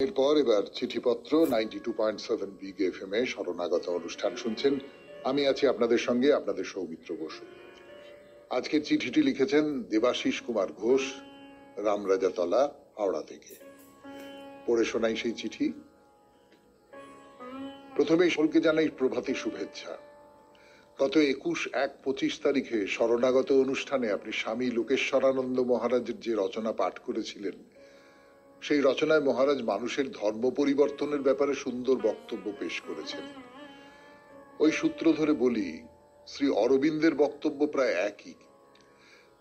এরপর এবার চিঠিপত্র 92.7 big FM এ শরণাগত অনুষ্ঠান শুনছেন। আমি আছি আপনাদের সঙ্গে, আপনাদের সৌমিত্র বসু। আজকের চিঠিটি লিখেছেন দেবাশিস কুমার ঘোষ, রামরাজাতলা, হাওড়া থেকে। পড়ে শোনাই সেই চিঠি। প্রথমেই সকলকে জানাই প্রভাতী শুভেচ্ছা। গত 21/1/25 তারিখে শরণাগত অনুষ্ঠানে আপনি স্বামী লোকেশ্বরানন্দ মহারাজের যে রচনা পাঠ করেছিলেন, সেই রচনায় মহারাজ মানুষের ধর্ম পরিবর্তনের ব্যাপারে সুন্দর বক্তব্য পেশ করেছেন। ওই সূত্র ধরে বলি, শ্রী অরবিন্দের বক্তব্য প্রায় একই।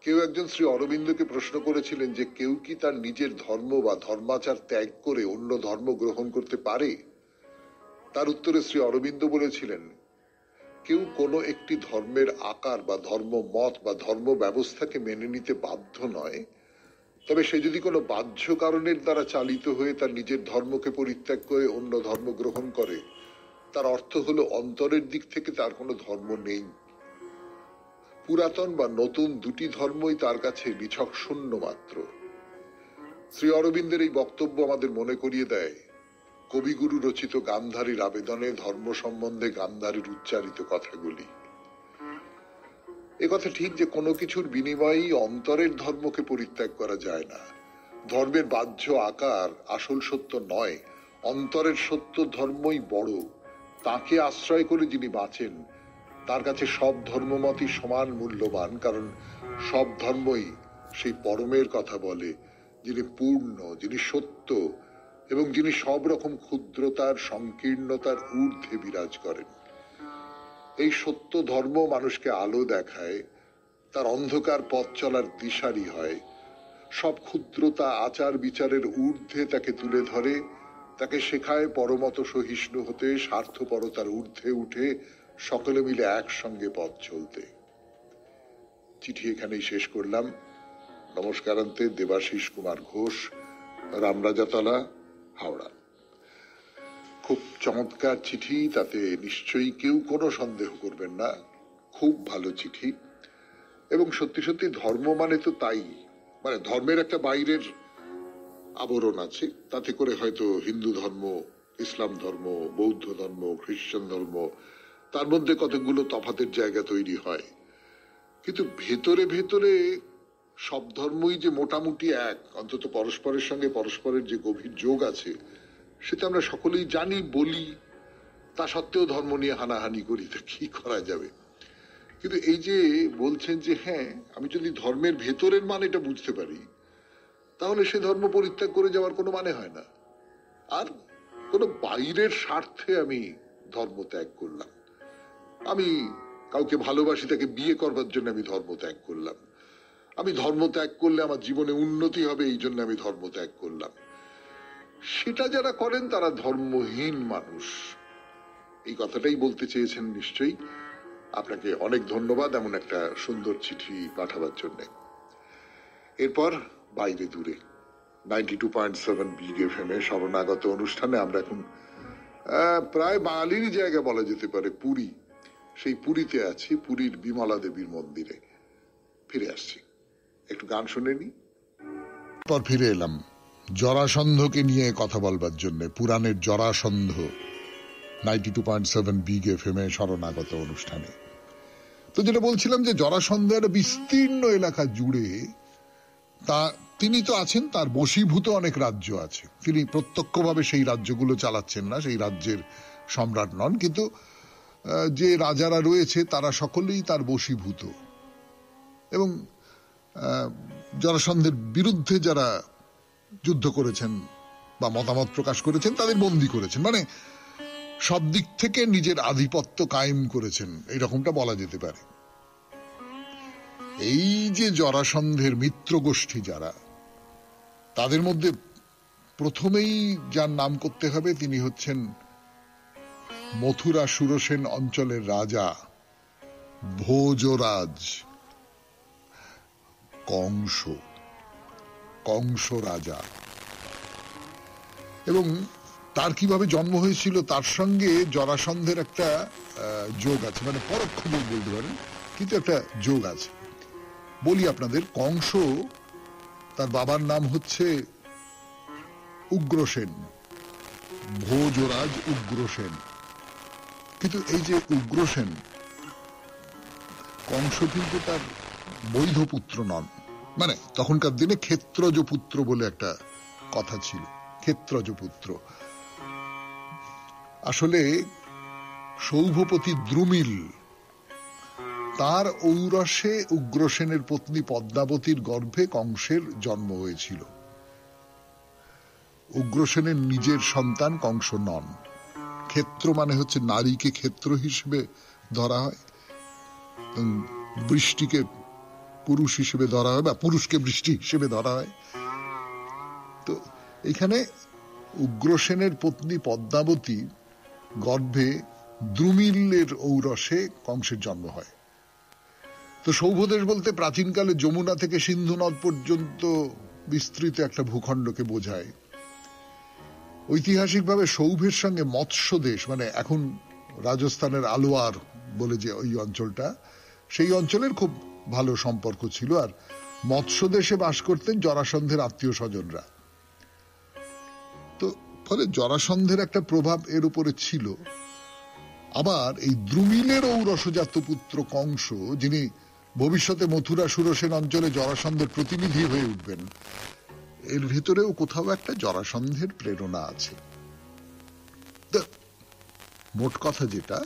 কেউ একজন শ্রী অরবিন্দকে প্রশ্ন করেছিলেন যে কেউ কি তার নিজের ধর্ম বা ধর্মাচার ত্যাগ করে অন্য ধর্ম গ্রহণ করতে পারে। তার উত্তরে শ্রী অরবিন্দ বলেছিলেন, কেউ কোনো একটি ধর্মের আকার বা ধর্ম মত বা ধর্ম ব্যবস্থাকে মেনে নিতে বাধ্য নয়, তবে সে যদি কোনো বাহ্য কারণের দ্বারা চালিত হয়ে তার নিজের ধর্মকে পরিত্যাগ করে অন্য ধর্ম গ্রহণ করে, তার অর্থ হলো অন্তরের দিক থেকে তার কোনো ধর্ম নেই। পুরাতন বা নতুন দুটি ধর্মই তার কাছে নিছক শূন্য মাত্র। শ্রী অরবিন্দের এই বক্তব্য আমাদের মনে করিয়ে দেয় কবিগুরু রচিত গান্ধারীর আবেদনে ধর্ম সম্বন্ধে গান্ধারীর উচ্চারিত কথাগুলি। একথা ঠিক যে কোনো কিছুর বিনিময়েই অন্তরের ধর্মকে পরিত্যাগ করা যায় না। ধর্মের বাহ্য আকার আসল সত্য নয়, অন্তরের সত্য ধর্মই বড়। তাকে আশ্রয় করে যিনি বাঁচেন, তার কাছে সব ধর্মমতই সমান মূল্যবান, কারণ সব ধর্মই সেই পরমের কথা বলে, যিনি পূর্ণ, যিনি সত্য এবং যিনি সব রকম ক্ষুদ্রতার সংকীর্ণতার ঊর্ধ্বে বিরাজ করেন। এই সত্য ধর্ম মানুষকে আলো দেখায়, তার অন্ধকার পথ চলার দিশারি হয়, সব ক্ষুদ্রতা আচার বিচারের ঊর্ধ্বে তাকে তুলে ধরে, তাকে শেখায় পরমত সহিষ্ণু হতে, স্বার্থপরতার ঊর্ধ্বে উঠে সকলে মিলে একসঙ্গে পথ চলতে। চিঠি এখানেই শেষ করলাম। নমস্কারান্তে, দেবাশিস কুমার ঘোষ, রামরাজাতলা, হাওড়া। খুব চমৎকার চিঠি, তাতে নিশ্চয়ই কেউ কোনো সন্দেহ করবেন না, খুব ভালো চিঠি। এবং সত্যি সত্যি ধর্ম মানে তো তাই, মানে ধর্মের একটা বাইরের আবরণ আছে, তাতে করে হয়তো হিন্দু ধর্ম, ইসলাম ধর্ম, বৌদ্ধ ধর্ম, খ্রিস্টান ধর্ম, তার মধ্যে কতগুলো তফাতের জায়গা তৈরি হয়। কিন্তু ভেতরে ভেতরে সব ধর্মই যে মোটামুটি এক, অন্তত পরস্পরের সঙ্গে পরস্পরের যে গভীর যোগ আছে, সেটা আমরা সকলেই জানি, বলি। তা সত্ত্বেও ধর্ম নিয়ে হানাহানি করি, তা কি করা যাবে। কিন্তু এই যে বলছেন যে হ্যাঁ, আমি যদি ধর্মের ভেতরের মানেটা বুঝতে পারি, তাহলে সে ধর্ম পরিত্যাগ করে যাওয়ার কোনো মানে হয় না। আর কোনো বাইরের স্বার্থে আমি ধর্ম ত্যাগ করলাম, আমি কাউকে ভালোবাসি, তাকে বিয়ে করবার জন্য আমি ধর্ম ত্যাগ করলাম, আমি ধর্ম ত্যাগ করলে আমার জীবনে উন্নতি হবে এই জন্য আমি ধর্ম ত্যাগ করলাম, সেটা যারা করেন তারা ধর্মহীন মানুষ। এই কথাটাই বলতে চেয়েছেন নিশ্চয়ই। আপনাকে অনেক ধন্যবাদ এমন একটা সুন্দর চিঠি পাঠাবার জন্য। এরপর বাইরে দূরে 92.7 বিগ এফএম এ শরণাগত অনুষ্ঠানে আমরা এখন প্রায় বাঙালিরই জায়গা বলা যেতে পারে, পুরী। সেই পুরীতে আছি, পুরীর বিমলা দেবীর মন্দিরে। ফিরে আসছি, একটু গান শুনে নি। পর ফিরে এলাম জরাসন্ধকে নিয়ে কথা বলবার জন্য, পুরাণের জরাসন্ধ 92.7 বিগ এফএম এ শরণাগত অনুষ্ঠানে। তো যেটা বলছিলাম যে জরাসন্ধ একটা বিস্তীর্ণ এলাকা জুড়ে তিনি তো আছেন, তার বশীভূত অনেক রাজ্য আছে। তিনি প্রত্যক্ষভাবে সেই রাজ্যগুলো চালাচ্ছেন না, সেই রাজ্যের সম্রাট নন, কিন্তু যে রাজারা রয়েছে তারা সকলেই তার বশীভূত। এবং জরাসন্ধের বিরুদ্ধে যারা যুদ্ধ করেছেন বা মতামত প্রকাশ করেছেন তাদের বন্দী করেছেন, মানে সব দিক থেকে নিজের আধিপত্য কায়েম করেছেন, এইরকমটা বলা যেতে পারে। এই যে জরাসন্ধের মিত্র গোষ্ঠী যারা, তাদের মধ্যে প্রথমেই যার নাম করতে হবে তিনি হচ্ছেন মথুরা সুরসেন অঞ্চলের রাজা ভোজরাজ কংস রাজা। এবং তার কিভাবে জন্ম হয়েছিল তার সঙ্গে জরাসন্ধের একটা যোগ আছে, মানে পরোক্ষ যোগ বলতে পারেন, কিন্তু একটা যোগ আছে। বলি আপনাদের, কংস, তার বাবার নাম হচ্ছে উগ্রসেন, ভোজরাজ উগ্রসেন। কিন্তু এই যে উগ্রসেন, কংস কিন্তু তার বৈধ পুত্র নন। মানে তখনকার দিনে ক্ষেত্রজ পুত্র বলে একটা কথা ছিল, ক্ষেত্রজ পুত্র। আসলে সৌভপতি দ্রুমিল, তার ঔরসে উগ্রসেনের পত্নী পদ্মাবতীর গর্ভে কংসের জন্ম হয়েছিল। উগ্রসেনের নিজের সন্তান কংস নন। ক্ষেত্র মানে হচ্ছে নারীকে ক্ষেত্র হিসেবে ধরা হয়, বৃষ্টিকে পুরুষ হিসেবে ধরা হয়, বা পুরুষকে বৃষ্টি হিসেবে ধরা হয়। তো এখানে উগ্রসেনের পত্নী পদ্মাবতী গর্ভে দ্রুমিলের ঔরসে কংসের জন্ম হয়। তো সৌভদেশ বলতে প্রাচীনকালে যমুনা থেকে সিন্ধু নদ পর্যন্ত বিস্তৃত একটা ভূখণ্ডকে বোঝায়। ঐতিহাসিকভাবে সৌভের সঙ্গে মৎস্য দেশ, মানে এখন রাজস্থানের আলোয়ার বলে যে ওই অঞ্চলটা, সেই অঞ্চলের খুব ভালো সম্পর্ক ছিল। আর মৎস্য দেশে বাস করতেন জরাসন্ধের আত্মীয় স্বজনরা। তো ফলে জরাসন্ধের একটা প্রভাব এর উপরে ছিল। আবার এই দ্রুমিলের ঔরসজাত পুত্র কংস, যিনি ভবিষ্যতে মথুরা সুরসেন অঞ্চলে জরাসন্ধের প্রতিনিধি হয়ে উঠবেন, এর ভিতরেও কোথাও একটা জরাসন্ধের প্রেরণা আছে। মোট কথা যেটা,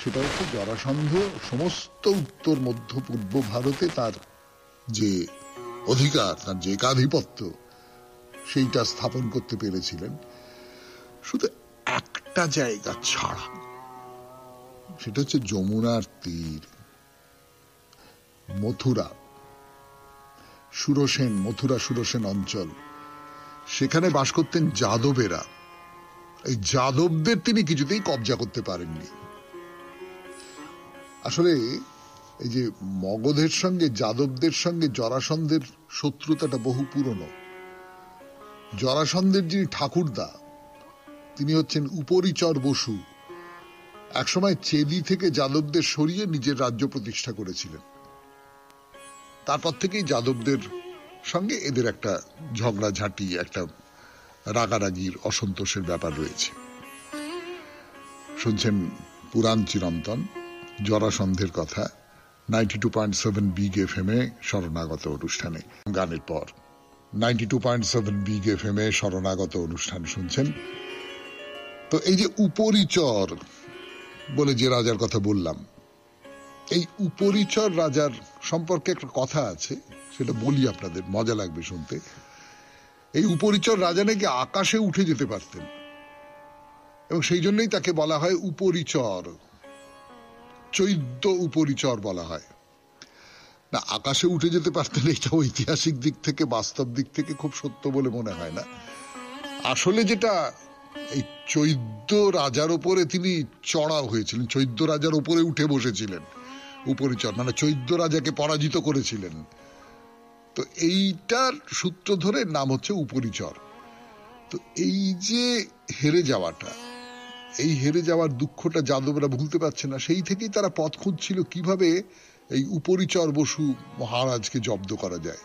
সেটা হচ্ছে জরাসন্ধ সমস্ত উত্তর মধ্য পূর্ব ভারতে তার যে অধিকার, তার যে একাধিপত্য, সেইটা স্থাপন করতে পেরেছিলেন। শুধু একটা জায়গা ছাড়া, সেটা হচ্ছে যমুনার তীর, মথুরা সুরসেন, মথুরা সুরসেন অঞ্চল। সেখানে বাস করতেন যাদবেরা। এই যাদবদের তিনি কিছুতেই কবজা করতে পারেননি। আসলে এই যে মগধের সঙ্গে যাদবদের সঙ্গে জরাসন্ধের শত্রুতাটা বহু পুরনো। জরাসন্ধের যিনি ঠাকুরদা, তিনি হচ্ছেন উপরিচর বসু। একসময় চেদি থেকে যাদবদের সরিয়ে নিজের রাজ্য প্রতিষ্ঠা করেছিলেন। তারপর থেকেই যাদবদের সঙ্গে এদের একটা ঝগড়াঝাঁটি, একটা রাগারাগির, অসন্তোষের ব্যাপার রয়েছে। শুনছেন পুরাণ চিরন্তন, জরাসন্ধের কথা, 92.7 বিগ FM এ শরণাগত অনুষ্ঠানে। গানের পর 92.7 বিগ FM এ শরণাগত অনুষ্ঠান শুনছেন। তো এই যে উপরিচর বলে যে রাজার কথা বললাম, এই উপরিচর রাজার সম্পর্কে একটা কথা আছে, সেটা বলি আপনাদের, মজা লাগবে শুনতে। এই উপরিচর রাজা নাকি আকাশে উঠে যেতে পারতেন, এবং সেই জন্যই তাকে বলা হয় উপরিচর, চৈদ্য উপরিচর বলা হয়। না, আকাশে উঠে যেতে পারতেন এটা ঐতিহাসিক দিক থেকে, বাস্তব দিক থেকে খুব সত্য বলে মনে হয় না। আসলে যেটা, এই চৈদ্য রাজার উপরে তিনি চড়াও হয়েছিলেন, চৈদ্য রাজার উপরে উঠে বসেছিলেন উপরিচর, মানে চৈদ্য রাজাকে পরাজিত করেছিলেন। তো এইটার সূত্র ধরে নাম হচ্ছে উপরিচর। তো এই যে হেরে যাওয়াটা, এই হেরে যাওয়ার দুঃখটা যাদবরা ভুলতে পারছে না। সেই থেকেই তারা পথ খুঁজছিল কিভাবে এই উপরিচর বসু মহারাজকে জব্দ করা যায়।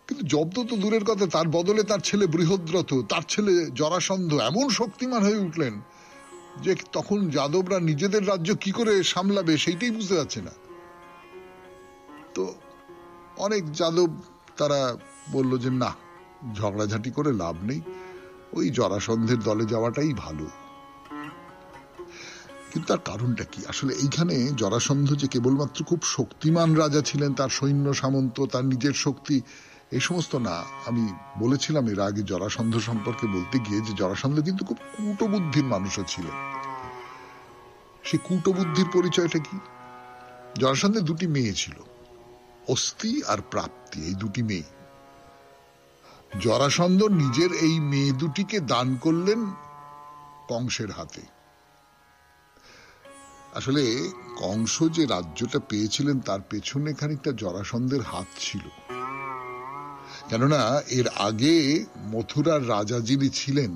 কিন্তু জব্দ তো দূরের কথা, তার বদলে তার ছেলে বৃহদ্রথ, তার ছেলে জরাসন্ধ এমন শক্তিমান হয়ে উঠলেন যে তখন যাদবরা নিজেদের রাজ্য কি করে সামলাবে সেইটাই বুঝতে পারছে না। তো অনেক যাদব তারা বলল যে না, ঝগড়াঝাঁটি করে লাভ নেই, ওই জরাসন্ধের দলে যাওয়াটাই ভালো। কিন্তু তার কারণটা কি? আসলে এইখানে জরাসন্ধ যে কেবলমাত্র খুব শক্তিমান রাজা ছিলেন, তার সৈন্য সামন্ত, তার নিজের শক্তি, এই সমস্ত না। আমি বলেছিলাম এর আগে জরাসন্ধ সম্পর্কে বলতে গিয়ে যে জরাসন্ধ কিন্তু খুব কূটবুদ্ধির মানুষও ছিলেন। সেই কূটবুদ্ধির পরিচয়টা কি? জরাসন্ধের দুটি মেয়ে ছিল, অস্থি আর প্রাপ্তি, এই দুটি মেয়ে। জরাসন্ধ নিজের এই মেয়ে দুটিকে দান করলেন কংসের হাতে। আসলে কংস যে রাজ্যটা পেয়েছিলেন তার পেছনে খানিকটা জরাসন্ধের হাত ছিল। কেননা এর আগে মথুরার রাজা যিনি ছিলেন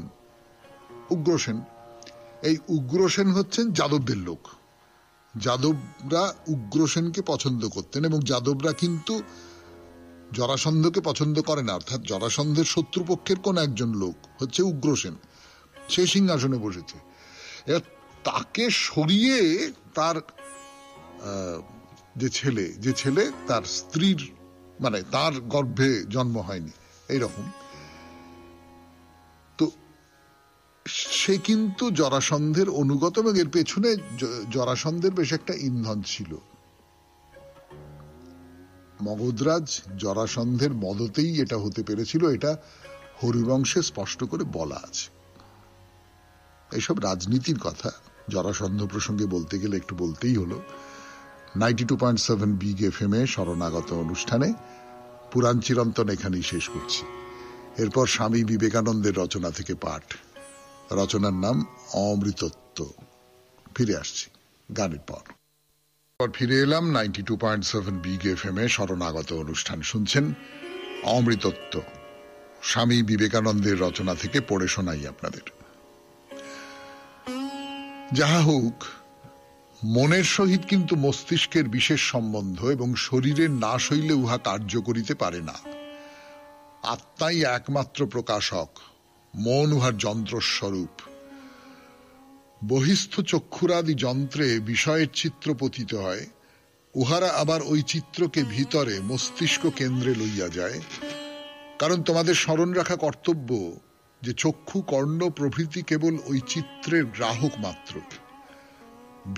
উগ্রসেন, এই উগ্রসেন হচ্ছেন যাদবদের লোক। যাদবরা উগ্রসেনকে পছন্দ করতেন, এবং যাদবরা কিন্তু জরাসন্ধকে পছন্দ করে না। অর্থাৎ জরাসন্ধের শত্রুপক্ষের কোন একজন লোক হচ্ছে উগ্রসেন। সে সিংহাসনে বসেছে। এবার তাকে সরিয়ে তার যে ছেলে তার স্ত্রীর মানে তার গর্ভে জন্ম হয়নি এইরকম, তো সে কিন্তু জরাসন্ধের অনুগত এবং এর পেছনে জরাসন্ধের বেশ একটা ইন্ধন ছিল। মগধরাজ জরাসন্ধের মদতেই এটা হতে পেরেছিল, এটা হরিবংশে স্পষ্ট করে বলা আছে। এইসব রাজনীতির কথা জরাসন্ধ প্রসঙ্গে বলতে গেলে একটু বলতেই হলো। 92.7 বিগ FM এ শরণাগত অনুষ্ঠানে পুরাণ চিরন্তন এখানেই শেষ করছি। এরপর স্বামী বিবেকানন্দের রচনা থেকে পাঠ, রচনার নাম অমৃতত্ব। ফিরে আসছি গানের পর। ফিরে এলাম 92.7 বিগ FM এ শরণাগত অনুষ্ঠান শুনছেন। অমৃতত্ব স্বামী বিবেকানন্দের রচনা থেকে পড়ে শোনাই আপনাদের। যাহা হোক, মনের সহিত কিন্তু মস্তিষ্কের বিশেষ সম্বন্ধ এবং শরীরের নাশ হইলে উহা কার্য করিতে পারে না। আত্মাই একমাত্র প্রকাশক, মন উহার যন্ত্রস্বরূপ। বহিস্থ চক্ষুরাদি যন্ত্রে বিষয়ের চিত্র পতিত হয়, উহারা আবার ওই চিত্রকে ভিতরে মস্তিষ্ক কেন্দ্রে লইয়া যায়। কারণ তোমাদের স্মরণ রাখা কর্তব্য যে চক্ষু, কর্ণ প্রভৃতি কেবল ওই চিত্রের গ্রাহক মাত্র।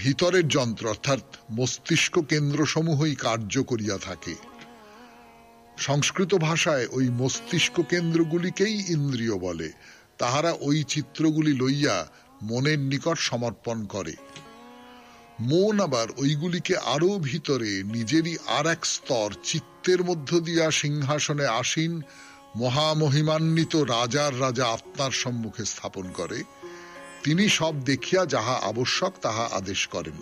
ভিতরের যন্ত্র অর্থাৎ মস্তিষ্ক কেন্দ্রসমূহই কার্য করিয়া থাকে। সংস্কৃত ভাষায় ওই মস্তিষ্ক কেন্দ্রগুলিকেই ইন্দ্রিয় বলে। তাহারা ওই চিত্রগুলি লইয়া মনের নিকট সমর্পণ করে। মন আবার ওইগুলিকে আরো ভিতরে নিজেরই আর এক স্তর চিত্তের মধ্য দিয়া সিংহাসনে আসীন মহামহিমান্বিত রাজার রাজা আত্মার সম্মুখে স্থাপন করে। তিনি সব দেখিয়া যাহা আবশ্যক তাহা আদেশ করেন।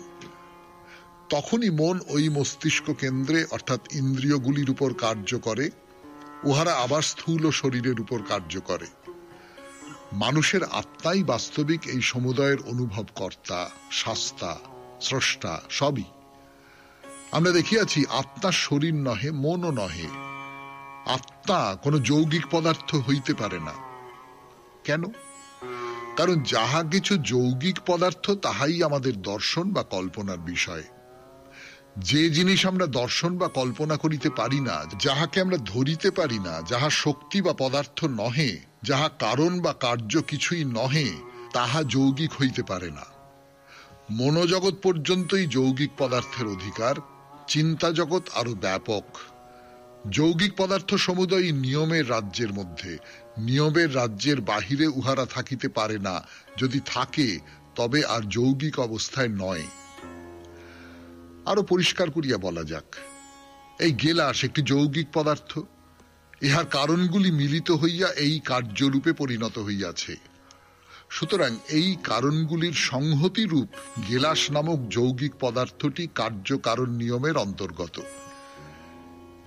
তখনই মন ওই মস্তিষ্ক কেন্দ্রে অর্থাৎ ইন্দ্রিয়গুলির উপর কার্য করে, উহারা আবার স্থূল শরীরের উপর কার্য করে। মানুষের আত্মাই বাস্তবিক এই সমুদয়ের অনুভব কর্তা, শাস্তা, স্রষ্টা সবই। আমরা দেখিয়াছি আত্মা শরীর নহে, মনও নহে। আত্মা কোনো যৌগিক পদার্থ হইতে পারে না। কেন? কারণ যাহা কিছু যৌগিক পদার্থ তাহাই আমাদের দর্শন বা কল্পনার বিষয়। যে জিনিস আমরা দর্শন বা কল্পনা করিতে পারি না, যাহাকে আমরা ধরিতে পারি না, যাহা শক্তি বা পদার্থ নহে, যাহা কারণ বা কার্য কিছুই নহে, তাহা যৌগিক হইতে পারে না। মনোজগৎ পর্যন্তই যৌগিক পদার্থের অধিকার, চিন্তা জগৎ আরো ব্যাপক। যৌগিক পদার্থ সমুদয় নিয়মের রাজ্যের মধ্যে, নিয়মের রাজ্যের বাহিরে উহারা থাকিতে পারে না। যদি থাকে তবে আর যৌগিক অবস্থায় নয়। আরো পরিষ্কার করিয়া বলা যাক, এই গেলাস একটি যৌগিক পদার্থ। ইহার কারণগুলি মিলিত হইয়া এই কার্যরূপে পরিণত হইয়াছে। সুতরাং এই কারণগুলির সংহতি রূপ গেলাস নামক যৌগিক পদার্থটি কার্যকারণ নিয়মের অন্তর্গত।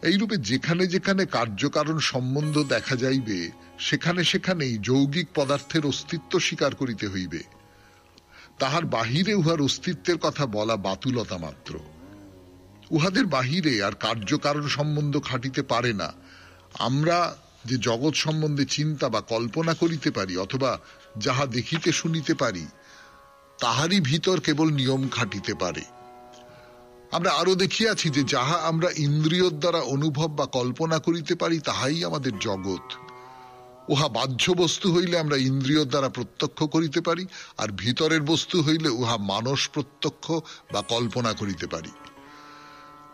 এইরূপে যেখানে যেখানে কার্যকারণ সম্বন্ধ দেখা যাইবে, সেখানে সেখানেই যৌগিক পদার্থের অস্তিত্ব স্বীকার করিতে হইবে। তাহার বাহিরে উহার অস্তিত্বের কথা বলা বাতুলতা মাত্র। উহাদের বাহিরে আর কার্যকারণ সম্বন্ধ খাটিতে পারে না। আমরা যে জগৎ সম্বন্ধে চিন্তা বা কল্পনা করিতে পারি অথবা যাহা দেখিতে শুনিতে পারি, তাহারই ভিতর কেবল নিয়ম খাটিতে পারে। আমরা আরো দেখিয়াছি যে যাহা আমরা ইন্দ্রিয়র দ্বারা অনুভব বা কল্পনা করিতে পারি তাহাই আমাদের জগৎ। উহা বাহ্য বস্তু হইলে আমরা ইন্দ্রিয়র দ্বারা প্রত্যক্ষ করিতে পারি, আর ভিতরের বস্তু হইলে উহা মানস প্রত্যক্ষ বা কল্পনা করিতে পারি।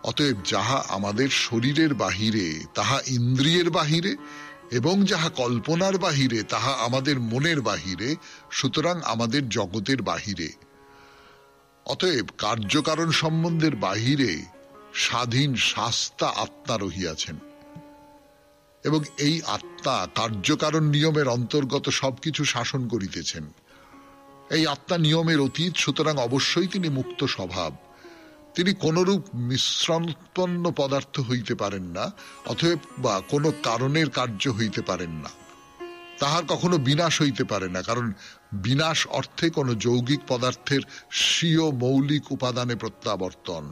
অতএব যাহা আমাদের শরীরের বাহিরে তাহা ইন্দ্রিয়ের বাহিরে, এবং যাহা কল্পনার বাহিরে তাহা আমাদের মনের বাহিরে, সুতরাং আমাদের জগতের বাহিরে। অতএব কার্যকারণ সম্বন্ধের বাহিরে স্বাধীন শাস্তা আত্মা রহিয়াছেন, এবং এই আত্মা কার্যকারণ নিয়মের অন্তর্গত সবকিছু শাসন করিতেছেন। এই আত্মা নিয়মের অতীত, সুতরাং অবশ্যই তিনি মুক্ত স্বভাব। তিনি কোনরূপ মিশ্রণোৎপন্ন পদার্থ হইতে পারেন না, অতএব বা কোনো কারণের কার্য হইতে পারেন না। তাহার কখনো বিনাশ হইতে পারে না, কারণ বিনাশ অর্থে কোনো যৌগিক পদার্থের স্বীয় মৌলিক উপাদানে প্রত্যাবর্তন।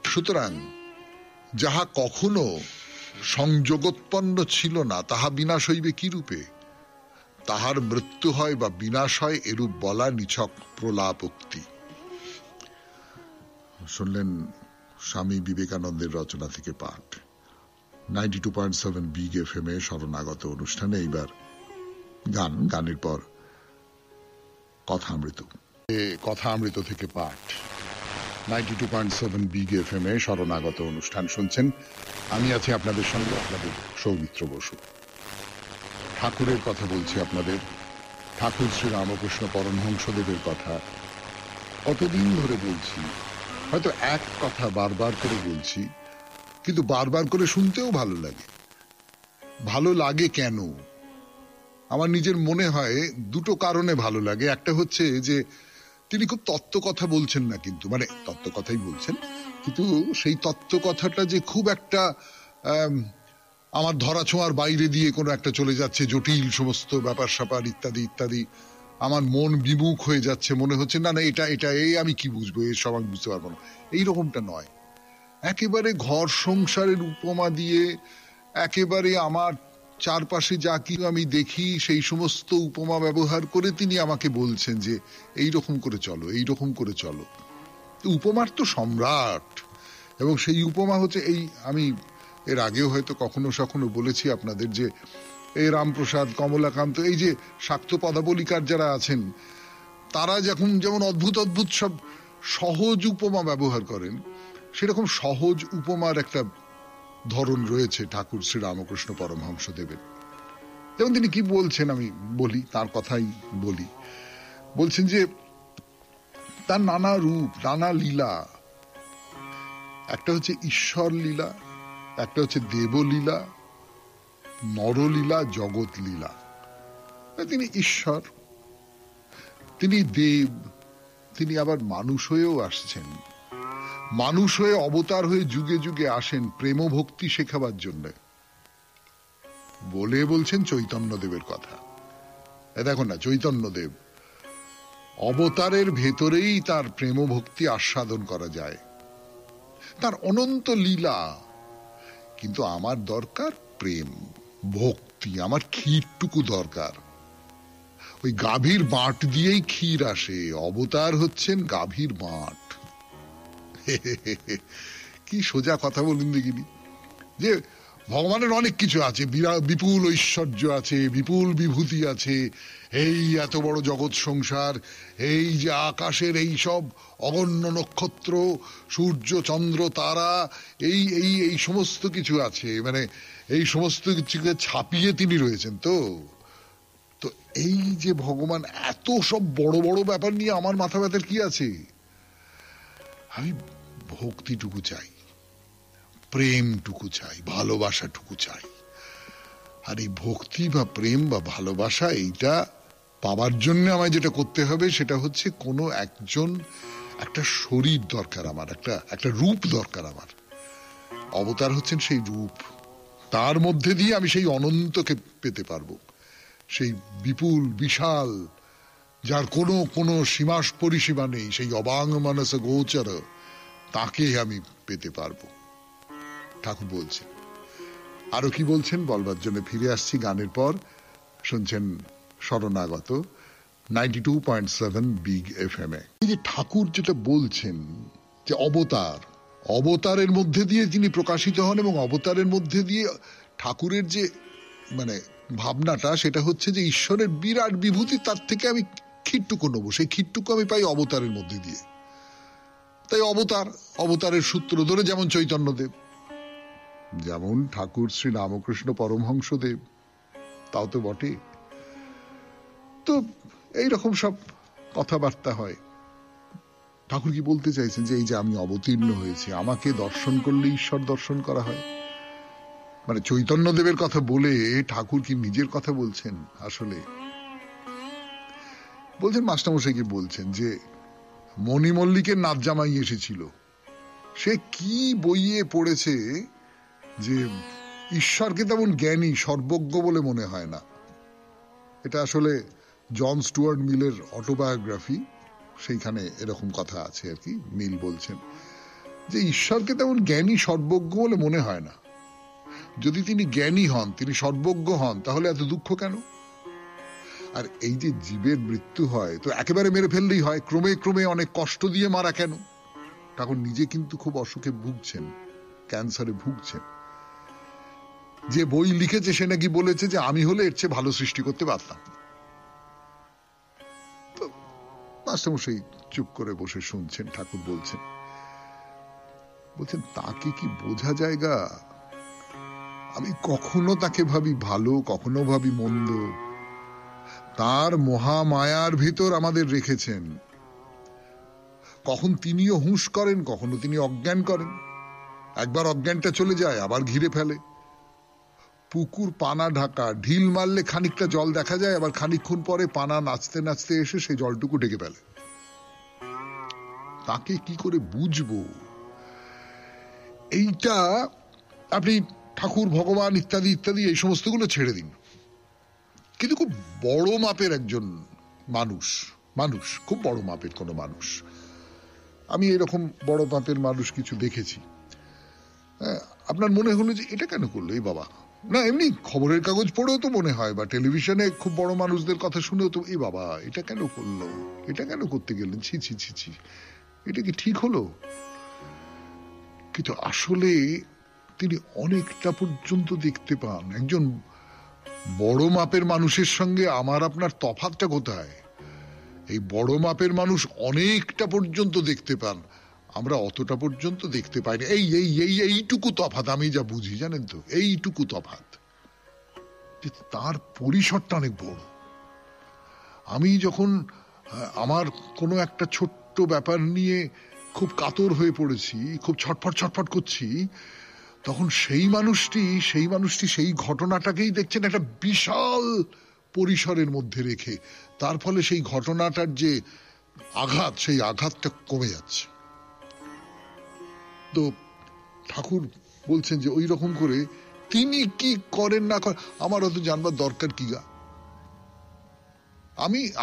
সুতরাং যাহা কখনো সংযোগোৎপন্ন ছিল না তাহা বিনাশ হইবে কি রূপে? তাহার মৃত্যু হয় বা বিনাশ হয় এরূপ বলা নিছক প্রলাপোক্তি। শুনলেন স্বামী বিবেকানন্দের রচনা থেকে পাঠ। 92.7 বিগ এফএম এ শরণাগত অনুষ্ঠানে এইবার গানের পর কথামৃত। কথামৃত থেকে পাঠ 92.7 বিগ এফএম এ শরণাগত অনুষ্ঠান শুনছেন। আমি আছি আপনাদের সঙ্গে, আপনাদের সৌমিত্র বসু। ঠাকুরের কথা বলছি আপনাদের, ঠাকুর শ্রী রামকৃষ্ণ পরমহংসদেবের কথা কতদিন ধরে বলছি। হয়তো এক কথা বারবার করে বলছি, কিন্তু বারবার করে শুনতেও ভালো লাগে। ভালো লাগে কেন? আমার নিজের মনে হয় দুটো কারণে ভালো লাগে। একটা হচ্ছে যে তিনি খুব তত্ত্ব কথা বলছেন না, কিন্তু মানে তত্ত্ব কথাই বলছেন, কিন্তু সেই তত্ত্ব কথাটা যে খুব একটা আমার ধরা ছোঁয়ার বাইরে দিয়ে কোনো একটা চলে যাচ্ছে, জটিল সমস্ত ব্যাপার স্যাপার ইত্যাদি ইত্যাদি, আমার মন বিমুখ হয়ে যাচ্ছে, মনে হচ্ছে না না এটা এটা এই আমি কি বুঝবো, এসব আমি বুঝতে পারবো না, এইরকমটা নয়। একেবারে ঘর সংসারের উপমা দিয়ে, একেবারে আমার চারপাশে যা কিছু আমি দেখি সেই সমস্ত উপমা ব্যবহার করে তিনি আমাকে বলছেন যে এইরকম করে চলো, এইরকম করে চলো। উপমার তো সম্রাট, এবং সেই উপমা হচ্ছে এই, আমি এর আগেও হয়তো কখনো সখনো বলেছি আপনাদের যে এই রামপ্রসাদ, কমলাকান্ত, এই যে শাক্ত পদাবলিকার যারা আছেন, তারা যেমন অদ্ভুত অদ্ভুত সব সহজ উপমা ব্যবহার করেন, সেরকম সহজ উপমার একটা ধরন রয়েছে ঠাকুর শ্রী রামকৃষ্ণ পরমহংসদেবের। যেমন তিনি কি বলছেন আমি বলি, তার কথাই বলি। বলছেন যে তার নানা রূপ, নানা লীলা, একটা হচ্ছে ঈশ্বর লীলা, একটা হচ্ছে দেবলীলা, নরলীলা, জগৎ লীলা। তিনি ঈশ্বর, তিনি দেব, তিনি আবার মানুষ হয়েও আসছেন, মানুষ হয়ে অবতার হয়ে যুগে যুগে আসেন প্রেম ভক্তি শেখাবার জন্য। বলছেন চৈতন্যদেবের কথা। দেখো না, চৈতন্যদেব অবতারের ভেতরেই তার প্রেম ভক্তি আস্বাদন করা যায়, তার অনন্ত লীলা। কিন্তু আমার দরকার প্রেম ভক্তি, আমার ক্ষীরটুকু দরকার। ওই গাভীর বাঁট দিয়েই ক্ষীর আসে, অবতার হচ্ছেন গাভীর বাঁট। কি সোজা কথা বলুন দেখিনি। যে ভগবানের অনেক কিছু আছে, বিপুল ঐশ্বর্য আছে, বিপুল বিভূতি আছে, এই এত বড় জগৎ সংসার, এই যে আকাশের এই সব অগণ্য নক্ষত্র, সূর্য চন্দ্র তারা, এই এই এই সমস্ত কিছু আছে, মানে এই সমস্ত কিছুকে ছাপিয়ে তিনি রয়েছেন। তো তো এই যে ভগবান, এত সব বড় বড় ব্যাপার নিয়ে আমার মাথা ব্যথার কি আছে? আমি ভক্তিটুকু চাই, প্রেমটুকু চাই, ভালোবাসাটুকু চাই। আর এই ভক্তি বা প্রেম বা ভালোবাসা, এইটা পাবার জন্য আমায় যেটা করতে হবে সেটা হচ্ছে কোনো একজন, একটা শরীর দরকার আমার, একটা রূপ দরকার আমার। অবতার হচ্ছেন সেই রূপ, তার মধ্যে দিয়ে আমি সেই অনন্তকে পেতে পারবো, সেই বিপুল বিশাল, যার কোনো সীমা পরিসীমা নেই, সেই অবাং মানস গোচর, তাকে আমি পেতে পারবো। ঠাকুর বলছেন। আরো কি বলছেন বলবার জন্য ফিরে আসছি গানের পর। শুনছেন শরণাগত 92.7 বিগ এফএম এ। এই যে ঠাকুর যেটা বলছেন যে অবতারের মধ্যে দিয়ে তিনি প্রকাশিত হন, এবং অবতারের মধ্যে দিয়ে ঠাকুরের যে মানে ভাবনাটা, সেটা হচ্ছে যে ঈশ্বরের বিরাট বিভূতি, তার থেকে আমি ক্ষীরটুকু নেবো, সেই ক্ষীরটুকু আমি পাই অবতারের মধ্যে দিয়ে। তাই অবতারের সূত্র ধরে যেমন চৈতন্যদেব, যেমন ঠাকুর শ্রী রামকৃষ্ণ পরমহংসদেব, তাও তো বটে। তো এইরকম সব কথাবার্তা হয়। ঠাকুর কি বলতে চাইছেন যে এই যে আমি অবতীর্ণ হয়েছি, আমাকে দর্শন করলে ঈশ্বর দর্শন করা হয়? মানে চৈতন্যদেবের কথা বলে ঠাকুর কি নিজের কথা বলছেন? আসলে বলছেন, মাস্টারমশাইকে বলছেন যে মণি মল্লিকের নাচ জামাই এসেছিল, সে কি বইয়ে পড়েছে যে ঈশ্বরকে তেমন জ্ঞানী সর্বজ্ঞ বলে মনে হয় না। এটা আসলে জন স্টুয়ার্ট মিলের অটোবায়োগ্রাফি, সেইখানে এরকম কথা আছে আর কি। মিল বলছেন যে ঈশ্বরকে তেমন জ্ঞানী সর্বজ্ঞ বলে মনে হয় না। যদি তিনি জ্ঞানী হন, তিনি সর্বজ্ঞ হন, তাহলে এত দুঃখ কেন? আর এই যে জীবের মৃত্যু হয় তো একেবারে মেরে ফেললেই হয়, ক্রমে ক্রমে অনেক কষ্ট দিয়ে মারা কেন? ঠাকুর নিজে কিন্তু খুব অসুখে ভুগছেন, ক্যান্সারে ভুগছেন। যে বই লিখেছে সে নাকি বলেছে যে আমি হলে এর চেয়ে ভালো সৃষ্টি করতে পারতাম। তো মাস্টারমশাই চুপ করে বসে শুনছেন, ঠাকুর বলছেন তাকে কি বোঝা জায়গা? আমি কখনো তাকে ভাবি ভালো, কখনো ভাবি মন্দ। তার মহামায়ার ভিতর আমাদের রেখেছেন। কখন তিনিও হুঁশ করেন, কখনো তিনি অজ্ঞান করেন। একবার অজ্ঞানটা চলে যায়, আবার ঘিরে ফেলে। পুকুর পানা ঢাকা, ঢিল মারলে খানিকটা জল দেখা যায়, আবার খানিকক্ষণ পরে পানা নাচতে নাচতে এসে সেই জলটুকু ঢেকে ফেলে। তাকে কি করে বুঝবো? এইটা আপনি ঠাকুর, ভগবান ইত্যাদি ইত্যাদি এই সমস্তগুলো ছেড়ে দিন, কিন্তু খুব বড় মাপের একজন মানুষ, খুব বড় মাপের কোনো মানুষ, আমি এরকম বড় মাপের মানুষ কিছু দেখেছি। আপনার মনে হলো যে এটা কেন করলো এই বাবা? না, এমনি খবরের কাগজ পড়েও তো মনে হয়, বা টেলিভিশনে খুব বড় মানুষদের কথা শুনেও তো এই বাবা এটা কেন করলো, এটা কেন করতে গেলেন, ছি ছি ছি ছি, এটা কি ঠিক হলো? কিন্তু আসলে তিনি অনেকটা পর্যন্ত দেখতে পান। একজন বড় মাপের মানুষের সঙ্গে আমার আপনার তফাৎটা কোথায়? এই বড় মাপের মানুষ অনেকটা পর্যন্ত দেখতে পান, আমরা অতটা পর্যন্ত দেখতে পাই না। এইটুকু তফাৎ আমি যা বুঝি, জানেন তো, এইটুকু তফাৎ। তার পরিসরটা অনেক বড়। আমি যখন আমার কোনো একটা ছোট্ট ব্যাপার নিয়ে খুব কাতর হয়ে পড়েছি, খুব ছটফট করছি, তখন সেই মানুষটি সেই ঘটনাটাকেই দেখছেন একটা বিশাল পরিসরের মধ্যে রেখে। তার ফলে সেই ঘটনাটার যে আঘাত, সেই আঘাতটা কমে যাচ্ছে। তো ঠাকুর বলছেন যে ওই রকম করে তিনি কি করেন না করেন আমার অত জানবার দরকার কি গা।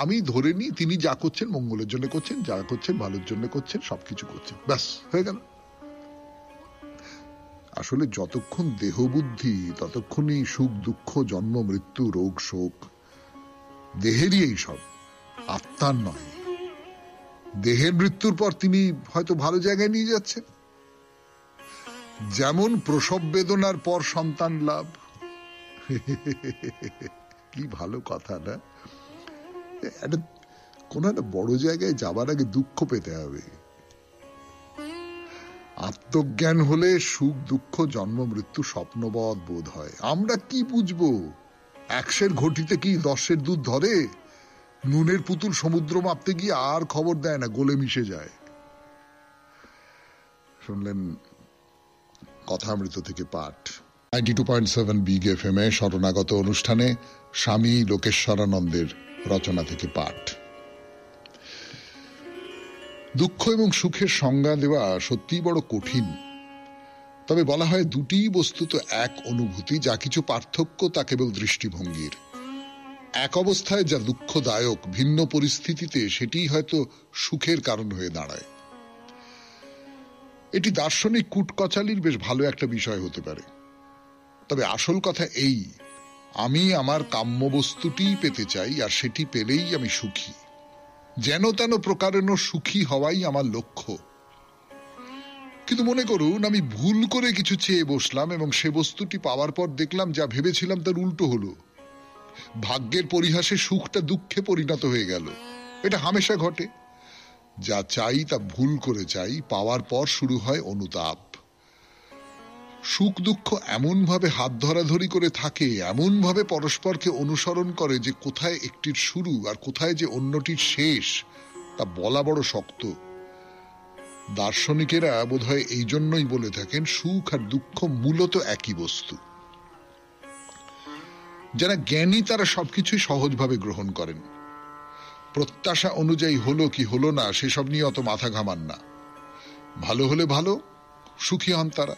আমি ধরে নিই তিনি যা করছেন মঙ্গলের জন্য করছেন, যা করছেন ভালোর জন্য করছেন, সবকিছু করছেন, ব্যাস হয়ে গেল। আসলে যতক্ষণ দেহ বুদ্ধি ততক্ষণই সুখ দুঃখ, জন্ম মৃত্যু, রোগ শোক দেহেরই, এই সব আত্মার নয়। দেহের মৃত্যুর পর তিনি হয়তো ভালো জায়গায় নিয়ে যাচ্ছেন, যেমন প্রসব বেদনার পর সন্তান লাভ। কি ভালো কথা না? কোন একটা বড় জায়গায় যাবার আগে দুঃখ পেতে হবে। আত্মজ্ঞান হলে সুখ দুঃখ জন্ম মৃত্যু স্বপ্নবৎ বোধ হয়। আমরা কি বুঝবো? 100 ঘটিতে কি 10 দুধ ধরে? নুনের পুতুল সমুদ্র মাপতে গিয়ে আর খবর দেয় না, গলে মিশে যায়। শুনলেন কথামৃত থেকে পাঠ, 92.7 বিগ FM এ শরণাগত অনুষ্ঠানে স্বামী লোকেশ্বরানন্দের রচনা থেকে পাঠ। দুঃখ এবং সুখের সংজ্ঞা দেওয়া সত্যিই বড় কঠিন। তবে বলা হয় দুটি বস্তুত এক অনুভূতি, যা কিছু পার্থক্য তা কেবল দৃষ্টিভঙ্গির। এক অবস্থায় যা দুঃখদায়ক, ভিন্ন পরিস্থিতিতে সেটি হয়তো সুখের কারণ হয়ে দাঁড়ায়। এটি দার্শনিক কুটকচালির বেশ ভালো একটা বিষয় হতে পারে। তবে আসল কথা এই, আমি আমার কাম্য বস্তুটি পেতে চাই, আর সেটি পেলেই আমি সুখী। যেন তেন প্রকারেণ সুখী হওয়াই আমার লক্ষ্য। কিন্তু মনে করুন আমি ভুল করে কিছু চেয়ে বসলাম এবং সে বস্তুটি পাওয়ার পর দেখলাম যা ভেবেছিলাম তার উল্টো হলো। ভাগ্যের পরিহাসে সুখটা দুঃখে পরিণত হয়ে গেল। এটা হামেশা ঘটে। যা চাই তা ভুল করে চাই, পাওয়ার পর শুরু হয় অনুতাপ। সুখ দুঃখ এমন ভাবে হাত ধরাধরি করে থাকে, এমন ভাবে পরস্পরকে অনুসরণ করে যে কোথায় একটির শুরু আর কোথায় যে অন্যটির শেষ তা বলা বড় শক্ত। দার্শনিকেরা বোধহয় এই জন্যই বলে থাকেন সুখ আর দুঃখ মূলত একই বস্তু। যারা জ্ঞানী তারা সবকিছুই সহজভাবে গ্রহণ করেন। প্রত্যাশা অনুযায়ী হলো কি হলো না সেসব নিয়ে অত মাথা ঘামান না। ভালো হলে ভালো, সুখী হন তারা।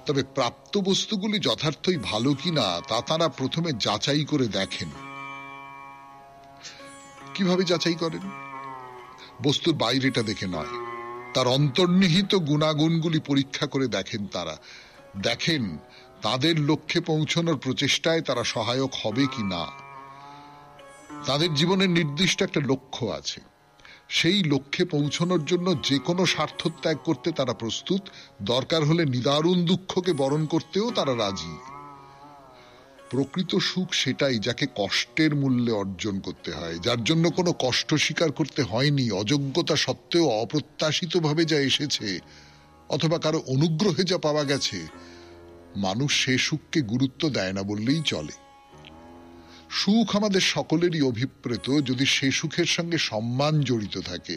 তবে প্রাপ্ত বস্তুগুলি যথার্থই ভালো কিনা তা তারা প্রথমে যাচাই করে দেখেন। কিভাবে যাচাই করেন? বস্তুর বাইরেটা দেখে নয়, তার অন্তর্নিহিত গুণাগুণগুলি পরীক্ষা করে দেখেন। তারা দেখেন তাদের লক্ষ্যে পৌঁছানোর প্রচেষ্টায় তারা সহায়ক হবে কি না। তাদের জীবনের নির্দিষ্ট একটা লক্ষ্য আছে, সেই লক্ষ্যে পৌঁছানোর জন্য যে কোনো স্বার্থ ত্যাগ করতে তারা প্রস্তুত, দরকার হলে নিদারুণ দুঃখকে বরণ করতেও তারা রাজি। প্রকৃত সুখ সেটাই যাকে কষ্টের মূল্যে অর্জন করতে হয়, যার জন্য কোনো কষ্ট স্বীকার করতে হয়নি, অযোগ্যতা সত্ত্বেও অপ্রত্যাশিতভাবে যা এসেছে অথবা কারো অনুগ্রহে যা পাওয়া গেছে। মানুষ সে সুখকে গুরুত্ব দেয় না বললেই চলে। সুখ আমাদের সকলেরই অভিপ্রেত, যদি সে সুখের সঙ্গে সম্মান জড়িত থাকে,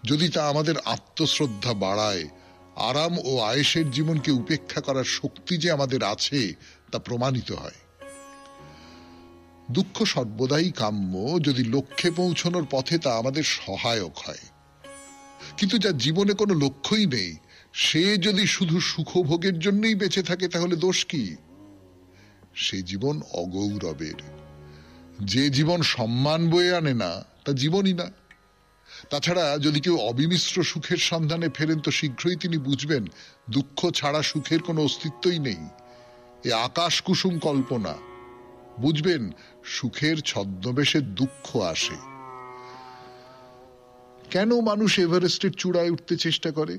যদি তা আমাদের আত্মশ্রদ্ধা বাড়ায়, আরাম ও আয়েশের জীবনকে উপেক্ষা করার শক্তি যে আমাদের আছে তা প্রমাণিত হয়। দুঃখ সর্বদাই কাম্য, যদি লক্ষ্যে পৌঁছানোর পথে তা আমাদের সহায়ক হয়। কিন্তু যার জীবনে কোনো লক্ষ্যই নেই, সে যদি শুধু সুখভোগের জন্যই বেঁচে থাকে, তাহলে দোষ কি? সে জীবন অগৌরবের। যে জীবন সম্মান বয়ে আনে না, তা জীবনই না। তাছাড়া যদি কেউ অবিমিশ্র সুখের সন্ধানে ফেরেন, তো শীঘ্রই তিনি বুঝবেন দুঃখ ছাড়া সুখের কোনো অস্তিত্বই নেই। এ আকাশ কুসুম কল্পনা। বুঝবেন সুখের ছদ্মবেশে দুঃখ আসে। কেন মানুষ এভারেস্টের চূড়ায় উঠতে চেষ্টা করে?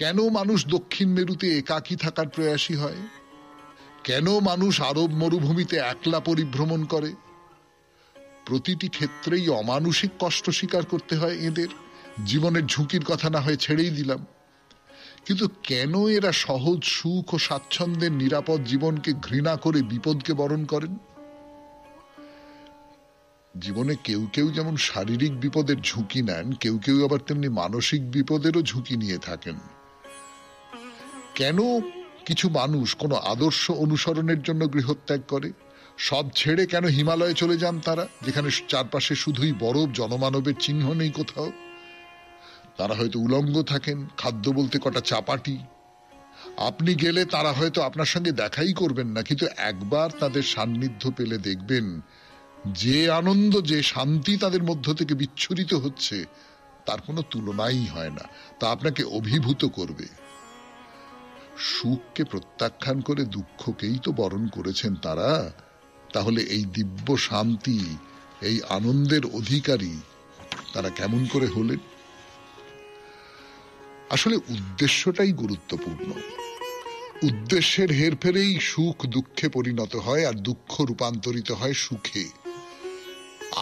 কেন মানুষ দক্ষিণ মেরুতে একাকী থাকার প্রয়াসী হয়? কেন মানুষ আরব মরুভূমিতে একলা পরিভ্রমণ করে? প্রতিটি ক্ষেত্রেই অমানুষিক কষ্ট স্বীকার করতে হয় এদের। জীবনের ঝুঁকির কথা না হয় ছেড়েই দিলাম, কিন্তু কেন এরা সহজ সুখ ও স্বাচ্ছন্দ্যের নিরাপদ জীবনকে ঘৃণা করে বিপদকে বরণ করেন? জীবনে কেউ কেউ যেমন শারীরিক বিপদের ঝুঁকি নেন, কেউ কেউ আবার তেমনি মানসিক বিপদেরও ঝুঁকি নিয়ে থাকেন। কেন কিছু মানুষ কোনো আদর্শ অনুসরণের জন্য গৃহত্যাগ করে? সব ছেড়ে কেন হিমালয়ে চলে যান তারা, যেখানে চারপাশে শুধুই বরফ, জনমানবের চিহ্ন নেই কোথাও? তারা হয়তো উলঙ্গ থাকেন, খাদ্য বলতে কটা চাপাটি। আপনি গেলে তারা হয়তো আপনার সঙ্গে দেখাই করবেন না, কিন্তু একবার তাদের সান্নিধ্য পেলে দেখবেন যে আনন্দ, যে শান্তি তাদের মধ্য থেকে বিচ্ছুরিত হচ্ছে, তার কোনো তুলনাই হয় না। তা আপনাকে অভিভূত করবে। সুখকে প্রত্যাখ্যান করে দুঃখকেই তো বরণ করেছেন তারা। তাহলে এই দিব্য শান্তি, এই আনন্দের অধিকারী তারা কেমন করে হলেন? আসলে উদ্দেশ্যটাই গুরুত্বপূর্ণ। উদ্দেশ্যের হেরফেরেই সুখ দুঃখে পরিণত হয়, আর দুঃখ রূপান্তরিত হয় সুখে।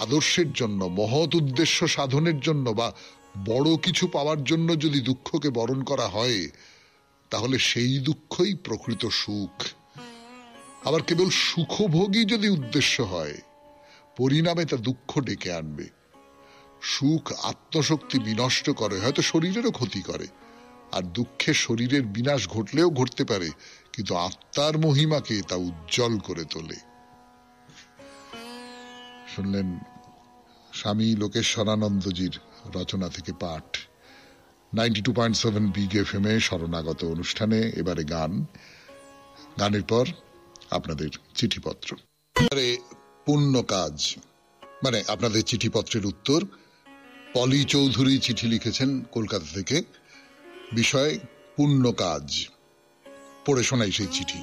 আদর্শের জন্য, মহৎ উদ্দেশ্য সাধনের জন্য বা বড় কিছু পাওয়ার জন্য যদি দুঃখকে বরণ করা হয়, তাহলে সেই দুঃখই প্রকৃত সুখ। আবার কেবল সুখভোগই যদি উদ্দেশ্য হয়, পরিণামে তা দুঃখ ডেকে আনবে। সুখ আত্মশক্তি বিনষ্ট করে, হয়তো শরীরেরও ক্ষতি করে, আর দুঃখে শরীরের বিনাশ ঘটলেও ঘটতে পারে, কিন্তু আত্মার মহিমাকে তা উজ্জ্বল করে তোলে। শুনলেন স্বামী লোকেশ্বরানন্দজির রচনা থেকে পাঠ। 92.7 বিগ এফএম এ শরণাগত অনুষ্ঠানে এবারে গান। গানের পর আপনাদের চিঠিপত্র। পুণ্য কাজ, মানে আপনাদের চিঠিপত্রের উত্তর। পলি চৌধুরী চিঠি লিখেছেন কলকাতা থেকে। বিষয় পুণ্য কাজ। পড়ে শোনাই সেই চিঠি।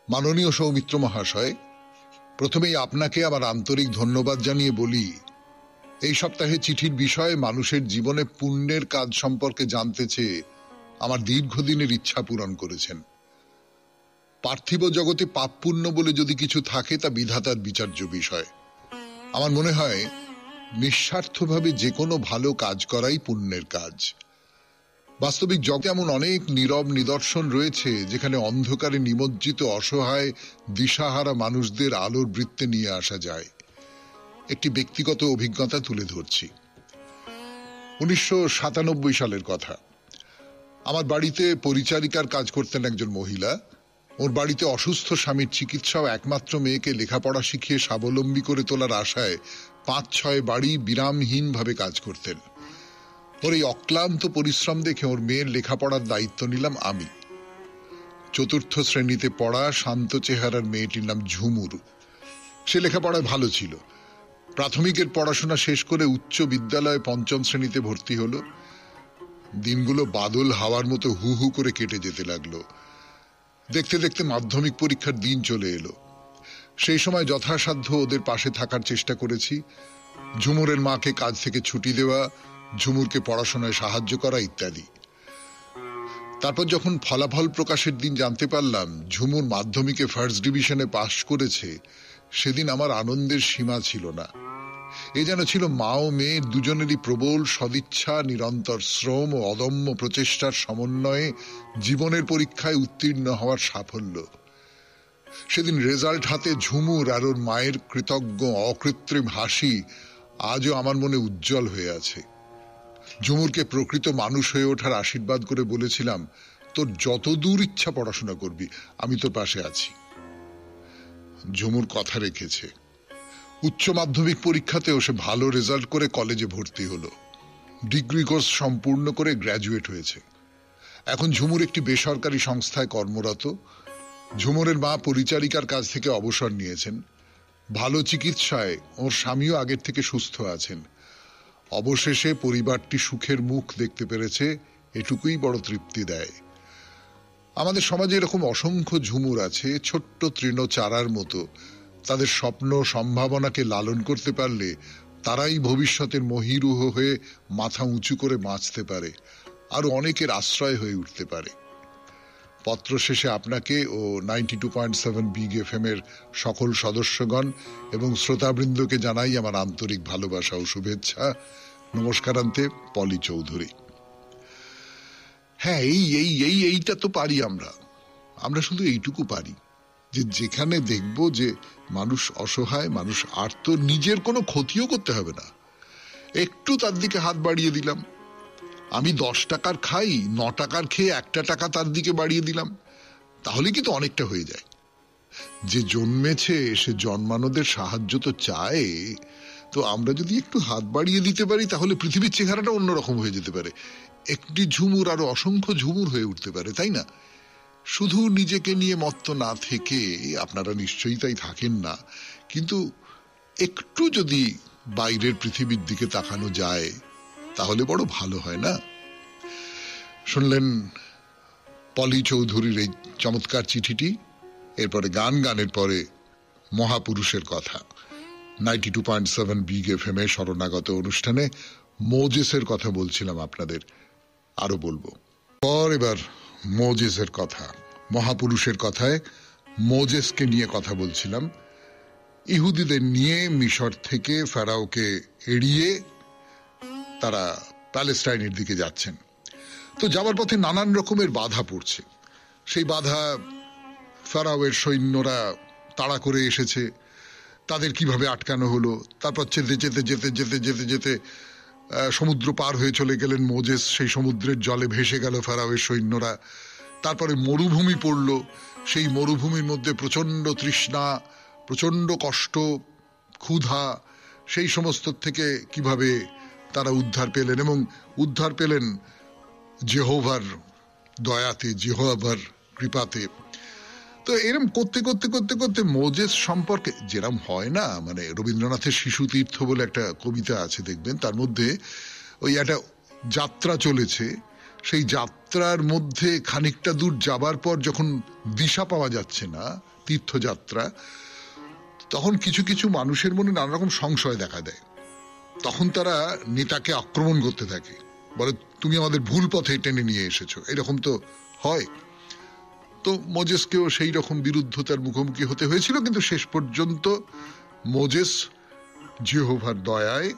মাননীয় সৌমিত্র মহাশয়, প্রথমেই আপনাকে আমার আন্তরিক ধন্যবাদ জানিয়ে বলি, এই সপ্তাহে চিঠির বিষয়ে মানুষের জীবনে পুণ্যের কাজ সম্পর্কে জানতে চেয়ে আমার দীর্ঘদিনের ইচ্ছা পূরণ করেছেন। পার্থিব জগতে পাপ পুণ্য বলে যদি কিছু থাকে, তা বিধাতার বিচার্য বিষয়। আমার মনে হয় নিঃস্বার্থভাবে যে কোনো ভালো কাজ করাই পুণ্যের কাজ। বাস্তবিক জগতে এমন অনেক নীরব নিদর্শন রয়েছে, যেখানে অন্ধকারে নিমজ্জিত অসহায় দিশাহারা মানুষদের আলোর বৃত্তে নিয়ে আসা যায়। একটি ব্যক্তিগত অভিজ্ঞতা তুলে ধরছি। 1997 সালের কথা। আমার বাড়িতে পরিচারিকার কাজ করতেন একজন মহিলা। ওর বাড়িতে অসুস্থ স্বামীর চিকিৎসা ও একমাত্র মেয়েকে লেখাপড়া শিখিয়ে স্বাবলম্বী করে তোলার আশায় 5-6 বাড়ি বিরামহীনভাবে কাজ করতেন। ওর এই অক্লান্ত পরিশ্রম দেখে ওর মেয়ের লেখাপড়ার দায়িত্ব নিলাম আমি। 4র্থ শ্রেণীতে পড়া শান্ত চেহারার মেয়েটির নাম ঝুমুর। সে লেখাপড়ায় ভালো ছিল। প্রাথমিকের পড়াশোনা শেষ করে উচ্চ বিদ্যালয়ে 5ম শ্রেণীতে ভর্তি হলো। দিনগুলো বাদল হাওয়ার মতো হু হু করে কেটে যেতে লাগলো। দেখতে দেখতে মাধ্যমিক পরীক্ষার দিন চলে এলো। সেই সময় যথাসাধ্য ওদের পাশে থাকার চেষ্টা করেছি। ঝুমুরের মাকে কাজ থেকে ছুটি দেওয়া, ঝুমুরকে পড়াশোনায় সাহায্য করা ইত্যাদি। তারপর যখন ফলাফল প্রকাশের দিন জানতে পারলাম ঝুমুর মাধ্যমিকে ফার্স্ট ডিভিশনে পাশ করেছে, সেদিন আমার আনন্দের সীমা ছিল না। এ যেন ছিল মা ও মেয়ে দুজনেরই প্রবল সদিচ্ছা, নিরন্তর শ্রম ও অদম্য প্রচেষ্টার সমন্বয়ে জীবনের পরীক্ষায় উত্তীর্ণ হওয়ার সাফল্য। সেদিন রেজাল্ট হাতে ঝুমুর আর ওর মায়ের কৃতজ্ঞ অকৃত্রিম হাসি আজও আমার মনে উজ্জ্বল হয়ে আছে। ঝুমুরকে প্রকৃত মানুষ হয়ে ওঠার আশীর্বাদ করে বলেছিলাম, তোর যত দূর ইচ্ছা পড়াশোনা করবি, আমি তোর পাশে আছি। ঝুমুর কথা রেখেছে। উচ্চ মাধ্যমিক পরীক্ষাতেও সে ভালো রেজাল্ট করে কলেজে ভর্তি হলো, ডিগ্রি কোর্স সম্পূর্ণ করে গ্র্যাজুয়েট হয়েছে। এখন ঝুমুর একটি বেসরকারি সংস্থায় কর্মরত। ঝুমুরের মা পরিচারিকার কাছ থেকে অবসর নিয়েছেন। ভালো চিকিৎসায় ওর স্বামীও আগের থেকে সুস্থ আছেন। অবশেষে পরিবারটি সুখের মুখ দেখতে পেরেছে, এটুকুই বড় তৃপ্তি দেয়। আমাদের সমাজে এরকম অসংখ্য ঝুমুর আছে, ছোট্ট তৃণ চারার মতো। তাদের স্বপ্ন সম্ভাবনাকে লালন করতে পারলে তারাই ভবিষ্যতের মহীরুহ হয়ে মাথা উঁচু করে বাঁচতে পারে, আর অনেকের আশ্রয় হয়ে উঠতে পারে। পত্র শেষে আপনাকে ও 92.7 বিগ এফএম এর সকল সদস্যগণ এবং শ্রোতাবৃন্দকে জানাই আমার আন্তরিক ভালোবাসা ও শুভেচ্ছা। নমস্কারান্তে, পলি চৌধুরী। হ্যাঁ, এইটা তো পারি আমরা শুধু এইটুকু পারি যে যেখানে দেখব যে মানুষ অসহায়, মানুষ আর্ত, নিজের কোনো ক্ষতিও করতে হবে না, একটু তার দিকে হাত বাড়িয়ে দিলাম। আমি 10 টাকার খাই, 9 টাকার খেয়ে 1 টাকা তার দিকে বাড়িয়ে দিলাম, তাহলে কিন্তু অনেকটা হয়ে যায়। যে জন্মেছে সে জন্মানোদের সাহায্য তো চায়। তো আমরা যদি একটু হাত বাড়িয়ে দিতে পারি তাহলে পৃথিবীর চেহারাটা অন্যরকম হয়ে যেতে পারে। একটি ঝুমুর আরো অসংখ্য ঝুমুর হয়ে উঠতে পারে, তাই না? শুধু নিজেকে নিয়ে মত্ত না থেকে, আপনারা নিশ্চয়ই তাই থাকেন না, কিন্তু একটু যদি বাইরের পৃথিবীর দিকে তাকানো যায় তাহলে বড় ভালো হয় না? শুনলেন পলি চৌধুরীর এই চমৎকার চিঠিটি। এরপরে গানের পরে মহাপুরুষের কথা। 92.7 বিগ এফএম এ শরণাগত অনুষ্ঠানে মোজেসের কথা বলছিলাম আপনাদের, আরো বলবো। এবার মোজেসের কথা, মহাপুরুষের কথায় মোজেসকে নিয়ে কথা বলছিলাম। ইহুদিদের নিয়ে মিশর থেকে ফেরাওকে এড়িয়ে তারা প্যালেস্টাইনের দিকে যাচ্ছেন। তো যাওয়ার পথে নানান রকমের বাধা পড়ছে। সেই বাধা ফেরাওয়ের সৈন্যরা তাড়া করে এসেছে, তাদের কিভাবে আটকানো হলো। তারপর যেতে যেতে যেতে যেতে যেতে যেতে সমুদ্র পার হয়ে চলে গেলেন মোজেস, সেই সমুদ্রের জলে ভেসে গেল ফেরাওয়ের সৈন্যরা। তারপরে মরুভূমি পড়ল, সেই মরুভূমির মধ্যে প্রচন্ড তৃষ্ণা, প্রচন্ড কষ্ট, ক্ষুধা, সেই সমস্ত থেকে কিভাবে তারা উদ্ধার পেলেন, এবং উদ্ধার পেলেন জেহোভার দয়াতে, জেহোভার কৃপাতে। তো এরম করতে করতে করতে করতে মোজেস সম্পর্কে যেরম হয় না, মানে রবীন্দ্রনাথের শিশু তীর্থ বলে একটা কবিতা আছে, দেখবেন তার মধ্যে ওই একটা যাত্রা চলেছে, সেই যাত্রার মধ্যে খানিকটা দূর যাবার পর যখন দিশা পাওয়া যাচ্ছে না, তীর্থযাত্রা, তখন কিছু কিছু মানুষের মনে নানা রকম সংশয় দেখা দেয়। তখন তারা নেতাকে আক্রমণ করতে থাকে, বলে তুমি আমাদের ভুল পথে টেনে নিয়ে এসেছো, এরকম তো হয়। তো মোজেসকেও সেই রকম বিরুদ্ধতার মুখোমুখি হতে হয়েছিল, কিন্তু শেষ পর্যন্ত মোজেস জেহোভার দয়ায়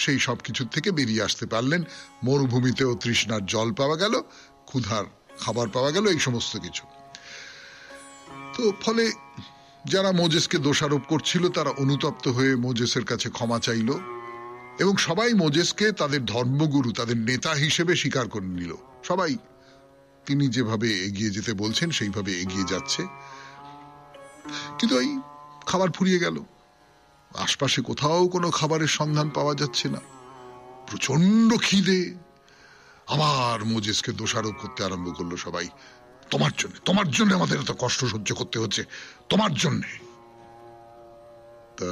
সেই সব কিছুর থেকে বেরিয়ে আসতে পারলেন। মরুভূমিতেও তৃষ্ণার জল পাওয়া গেল, ক্ষুধার খাবার পাওয়া গেল, এই সমস্ত কিছু। তো ফলে যারা মোজেসকে দোষারোপ করছিল তারা অনুতপ্ত হয়ে মোজেসের কাছে ক্ষমা চাইল, এবং সবাই মোজেসকে তাদের ধর্মগুরু, তাদের নেতা হিসেবে স্বীকার করে নিল। সবাই তিনি যেভাবে এগিয়ে যেতে বলছেন সেইভাবে এগিয়ে যাচ্ছে। কিন্তু এই খাবার ফুরিয়ে গেল, আশপাশে কোথাও কোনো খাবারের সন্ধান পাওয়া যাচ্ছে না, প্রচন্ড খিদে। আবার মোজেসকে দোষারোপ করতে আরম্ভ করলো সবাই, তোমার জন্য আমাদের এত কষ্ট সহ্য করতে হচ্ছে, তোমার জন্য। তা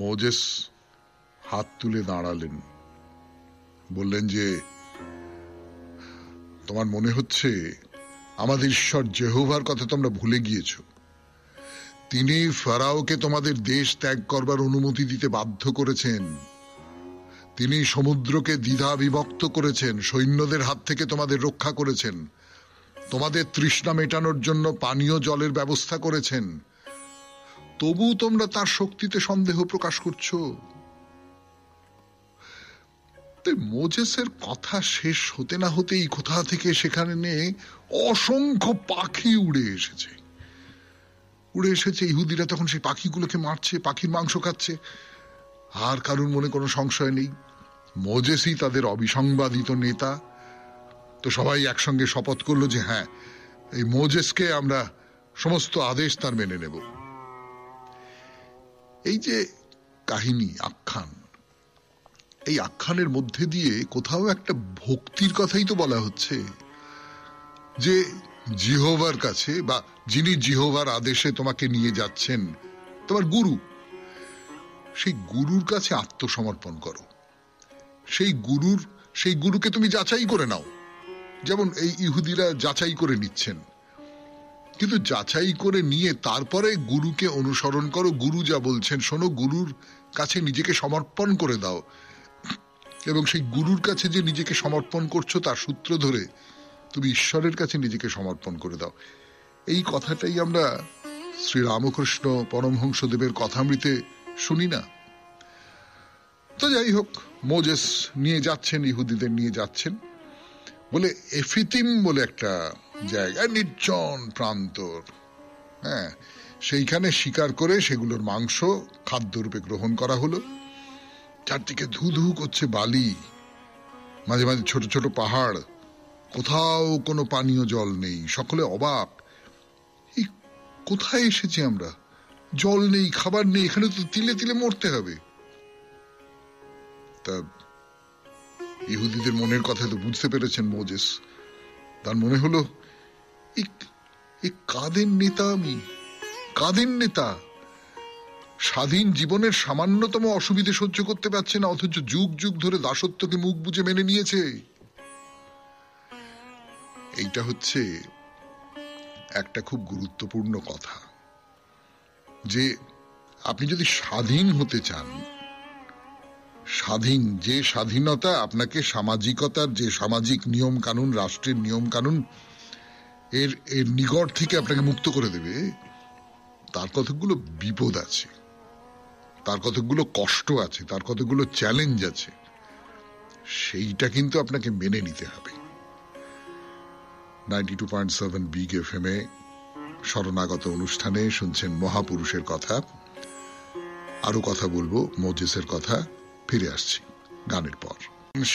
মোজেস হাত তুলে দাঁড়ালেন, বললেন যে তোমার মনে হচ্ছে আমাদের ঈশ্বর জেহোভার কথা তোমরা ভুলে গিয়েছ। তিনি ফারাওকে তোমাদের দেশ ত্যাগ করবার অনুমতি দিতে বাধ্য করেছেন। তিনি সমুদ্রকে দ্বিধা বিভক্ত করেছেন, সৈন্যদের হাত থেকে তোমাদের রক্ষা করেছেন, তোমাদের তৃষ্ণা মেটানোর জন্য পানীয় জলের ব্যবস্থা করেছেন। তবু তোমরা তার শক্তিতে সন্দেহ প্রকাশ করছো। মোজেসের কথা শেষ হতে না হতেই কোথা থেকে সেখানে অসংখ্য পাখি উড়ে এসেছে। ইহুদিরা তখন সেই পাখিগুলোকে মারছে, পাখির মাংস খাচ্ছে। আর কারুর মনে কোনো সংশয় নেই, মোজেসই তাদের অবিসংবাদিত নেতা। তো সবাই একসঙ্গে শপথ করলো যে হ্যাঁ, এই মোজেসকে আমরা সমস্ত আদেশ তার মেনে নেব। এই যে কাহিনী, আখ্যান, এই আখ্যানের মধ্যে দিয়ে কোথাও একটা ভক্তির কথাই তো বলা হচ্ছে, যে জিহোবার কাছে, বা যিনি জিহোবার আদেশে তোমাকে নিয়ে যাচ্ছেন, তোমার গুরু, সেই গুরুর কাছে আত্মসমর্পণ করো। সেই গুরুকে তুমি যাচাই করে নাও, যেমন এই ইহুদিরা যাচাই করে নিচ্ছেন। কিন্তু যাচাই করে নিয়ে তারপরে গুরুকে অনুসরণ করো। গুরু যা বলছেন শোনো, গুরুর কাছে নিজেকে সমর্পণ করে দাও, এবং সেই গুরুর কাছে যে নিজেকে সমর্পণ করছো তার সূত্র ধরে তুমি ঈশ্বরের কাছে নিজেকে সমর্পণ করে দাও। এই কথাটাই আমরা শ্রী রামকৃষ্ণ পরমহংসদেবের কথামৃতে শুনি না? তো যাই হোক, মোজেস নিয়ে যাচ্ছেন, ইহুদিদের নিয়ে যাচ্ছেন বলে এফিতিম বলে একটা জায়গা, নির্জন প্রান্তর। হ্যাঁ, সেইখানে শিকার করে সেগুলোর মাংস খাদ্যরূপে গ্রহণ করা হলো। চারদিকে ধু ধু করছে বালি, মাঝে মাঝে ছোট ছোট পাহাড়, কোথাও কোনো পানীয় জল নেই। সকলে অবাক, এই কোথায় এসেছি আমরা? জল নেই, খাবার নেই, এখানে তো তিলে তিলে মরতে হবে। তা ইহুদিদের মনের কথা তো বুঝতে পেরেছেন মোজেস। তার মনে হলো, কাদের নেতা আমি, কাদের নেতা? স্বাধীন জীবনের সামান্যতম অসুবিধে সহ্য করতে পারছে না, অথচ যুগ যুগ ধরে দাসত্বকে মুখ বুজে মেনে নিয়েছে। এইটা হচ্ছে একটা খুব গুরুত্বপূর্ণ কথা, যে আপনি যদি স্বাধীন হতে চান, যে স্বাধীনতা আপনাকে সামাজিকতার যে সামাজিক নিয়ম কানুন, রাষ্ট্রের নিয়ম কানুন এর নিগড় থেকে আপনাকে মুক্ত করে দেবে, তার কতগুলো বিপদ আছে, তার কতগুলো কষ্ট আছে, তার কতগুলো চ্যালেঞ্জ আছে। সেইটা কিন্তু আপনাকে মেনে নিতে হবে। 92.7 বিগ এফএম এ শরণাগত অনুষ্ঠানে শুনছেন মহাপুরুষের কথা। আরো কথা বলবো মোজেসের কথা, ফিরে আসছি গানের পর।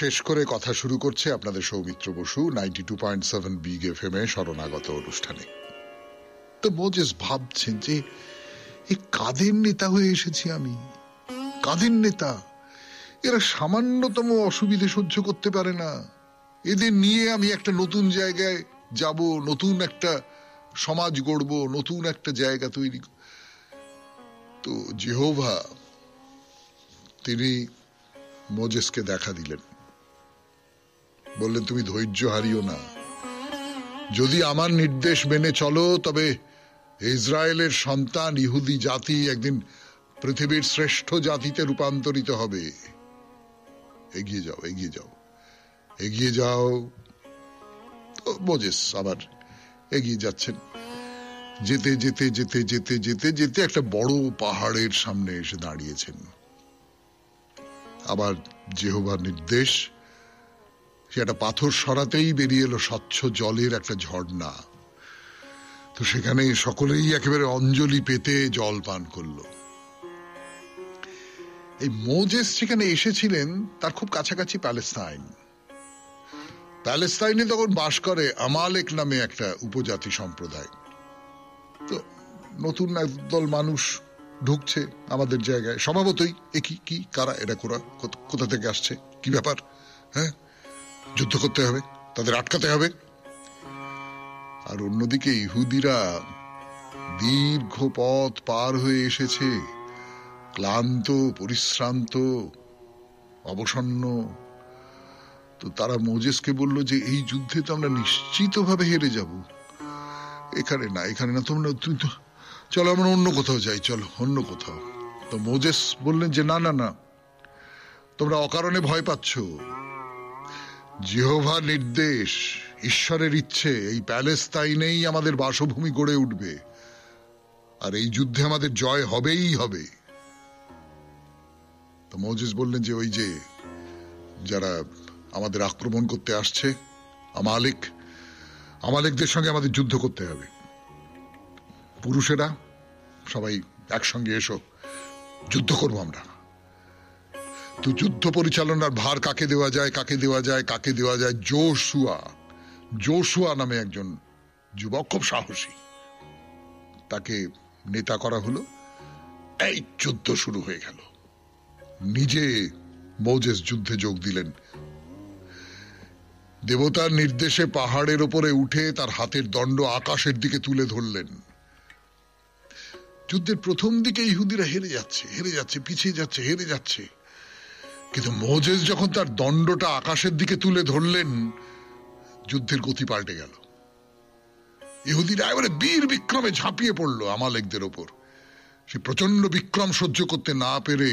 শেষ করে কথা শুরু করছে আপনাদের সৌমিত্র বসু 92.7 বিগ এফএম এ শরণাগত অনুষ্ঠানে। তো মোজেস ভাবছেন যে এই কাদের নেতা হয়ে এসেছি আমি, কাদের নেতা? এরা সামান্যতম অসুবিধে সহ্য করতে পারে না, এদের নিয়ে আমি একটা নতুন জায়গায় যাব, নতুন একটা সমাজ গড়ব, নতুন একটা জায়গা তৈরি। তো জিহোভা তিনি মোজেসকে দেখা দিলেন, বললেন তুমি ধৈর্য হারিও না, যদি আমার নির্দেশ মেনে চলো তবে ইসরায়েলের সন্তান ইহুদি জাতি একদিন পৃথিবীর শ্রেষ্ঠ জাতিতে রূপান্তরিত হবে। এগিয়ে যাও, এগিয়ে যাও, এগিয়ে যাও। তো মোজেস আবার এগিয়ে যাচ্ছেন। যেতে যেতে যেতে যেতে যেতে যেতে একটা বড় পাহাড়ের সামনে এসে দাঁড়িয়েছেন। আবার জিহোবার নির্দেশ, সে একটা পাথর সরাতেই বেরিয়ে এলো স্বচ্ছ জলের একটা ঝর্ণা। তো সেখানে সকলেই একেবারে অঞ্জলি পেতে জল পান করলো। এই মোজেস সেখানে এসেছিলেন, তার খুব কাছাকাছি প্যালেস্তাইনে তখন বাস করে আমালেক নামে একটা উপজাতি সম্প্রদায়। তো নতুন একদল মানুষ ঢুকছে আমাদের জায়গায়, স্বভাবতই কি কারা এরা, কোথা থেকে আসছে, কি ব্যাপার, হ্যাঁ যুদ্ধ করতে হবে, তাদের আটকাতে হবে। আর অন্যদিকে ইহুদিরা দীর্ঘ পথ পার হয়ে এসেছে, ক্লান্ত, পরিশ্রান্ত, অবসন্ন। তো তারা মোজেসকে বলল যে এই যুদ্ধে তো আমরা নিশ্চিতভাবে হেরে যাব, এখানে না চলো আমরা অন্য কোথাও যাই, চলো অন্য কোথাও। তো মোজেস বললেন যে না না না, তোমরা অকারণে ভয় পাচ্ছ। জিহোভার নির্দেশ, ঈশ্বরের ইচ্ছে, এই প্যালেস্তাইনেই আমাদের বাসভূমি গড়ে উঠবে, আর এই যুদ্ধে আমাদের জয় হবেই হবে। তো মোজেস বললেন যে ওই যে যারা আমাদের আক্রমণ করতে আসছে, আমালেকদের সঙ্গে আমাদের যুদ্ধ করতে হবে। পুরুষেরা সবাই একসঙ্গে এসো, যুদ্ধ করবো আমরা। তো যুদ্ধ পরিচালনার ভার কাকে দেওয়া যায়, কাকে দেওয়া যায়, কাকে দেওয়া যায়? জোশুয়া নামে একজন যুবক, খুব সাহসী, তাকে নেতা করা হলো। এই যুদ্ধ শুরু হয়ে গেল। নিজে মোজেস যুদ্ধে যোগ দিলেন। দেবতার নির্দেশে পাহাড়ের ওপরে উঠে তার হাতের দণ্ড আকাশের দিকে তুলে ধরলেন। যুদ্ধের প্রথম দিকে ইহুদিরা হেরে যাচ্ছে, পিছিয়ে যাচ্ছে, হেরে যাচ্ছে। কিন্তু মোজেস যখন তার দণ্ডটা আকাশের দিকে তুলে ধরলেন, যুদ্ধের গতি পাল্টে গেল। ইহুদিরা এবারে বীর বিক্রমে ঝাঁপিয়ে পড়লো আমালেকদের ওপর। সে প্রচন্ড বিক্রম সহ্য করতে না পেরে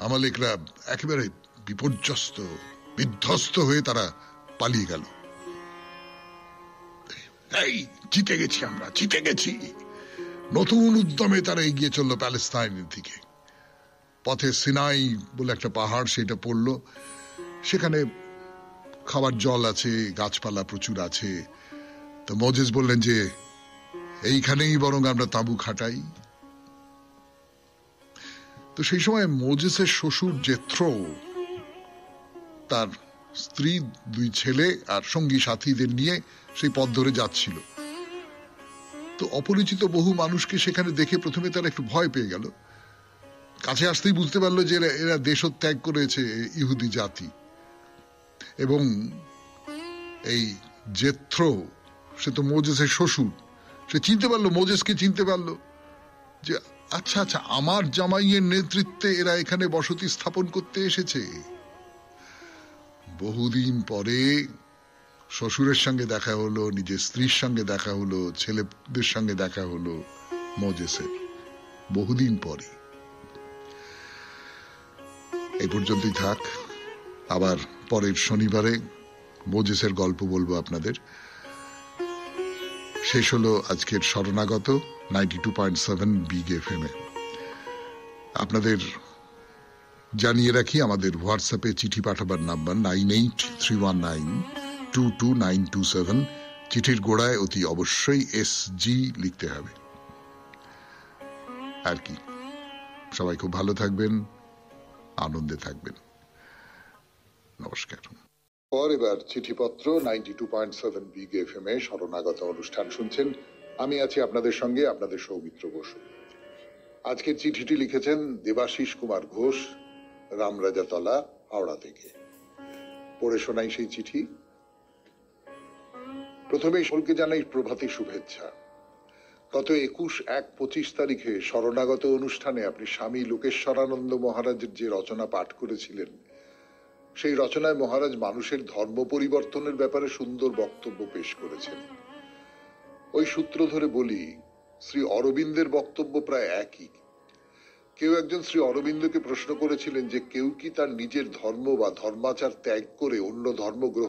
আমালেকরা একেবারে বিপর্যস্ত, বিধ্বস্ত হয়ে তারা পালিয়ে গেল। এই জিতে গেছি, আমরা জিতে গেছি। নতুন উদ্যমে তারা এগিয়ে চললো প্যালেস্তাইনের দিকে। পথে সিনাই বলে একটা পাহাড়, সেটা পড়লো। সেখানে খাবার জল আছে, গাছপালা প্রচুর আছে। তো মোজেস বললেন যে এইখানেই বরং আমরা তাঁবু খাটাই। তো সেই সময় মোজেসের শ্বশুর জেথ্রো তার স্ত্রী, 2 ছেলে আর সঙ্গী সাথীদের নিয়ে সেই পথ ধরে যাচ্ছিল। তো অপরিচিত বহু মানুষকে সেখানে দেখে প্রথমে তারা একটু ভয় পেয়ে গেল। কাছে আসতেই বুঝতে পারলো যে এরা দেশত্যাগ করেছে, ইহুদি জাতি। এবং এই জেথ্রো, সে তো মোজেসের শ্বশুর, সে চিনতে পারলো, মোজেসকে চিনতে পারলো যে আচ্ছা আচ্ছা, আমার জামাইয়ের নেতৃত্বে এরা এখানে বসতি স্থাপন করতে এসেছে। বহুদিন পরে শ্বশুরের সঙ্গে দেখা হলো, নিজের স্ত্রীর সঙ্গে দেখা হলো, ছেলেদের সঙ্গে দেখা হলো মোজেসের, বহুদিন পরে। এই পর্যন্তই থাক। আবার পরের শনিবারে মোজেসের গল্প বলবো আপনাদের। শেষ হলো আজকের শরণাগত 92.7 বিগ FM এ। আপনাদের জানিয়ে রাখি, আমাদের হোয়াটসঅ্যাপে চিঠি পাঠাবার নাম্বার 9831922927। চিঠির গোড়ায় অতি অবশ্যই SG লিখতে হবে। আর কি, সবাই খুব ভালো থাকবেন, আনন্দে থাকবেন। নমস্কার। এবার চিঠিপত্র 92.7 বিগ FM এ শরণাগত অনুষ্ঠান শুনছেন। আমি আছি আপনাদের সঙ্গে, আপনাদের সৌমিত্র বসু। আজকের চিঠিটি লিখেছেন দেবাশিস কুমার ঘোষ, রামরাজাতলা, হাওড়া থেকে। পড়ে শোনাই সেই চিঠি। প্রথমেই সকলকে জানাই প্রভাতী শুভেচ্ছা। গত 21/1/25 তারিখে শরণাগত অনুষ্ঠানে আপনি স্বামী লোকেশ্বরানন্দ মহারাজের যে রচনা পাঠ করেছিলেন, সেই রচনায় মহারাজ মানুষের ধর্ম পরিবর্তনের ব্যাপারে সুন্দর বক্তব্য পেশ করেছেন। ওই সূত্র ধরে বলি, শ্রী অরবিন্দের বক্তব্য প্রায় একই। কেউ একজন শ্রী অরবিন্দকে প্রশ্ন করেছিলেন যে কেউ কি তার নিজের ধর্ম বা ধর্মাচার ত্যাগ করে অন্য ধর্ম গ্রহণ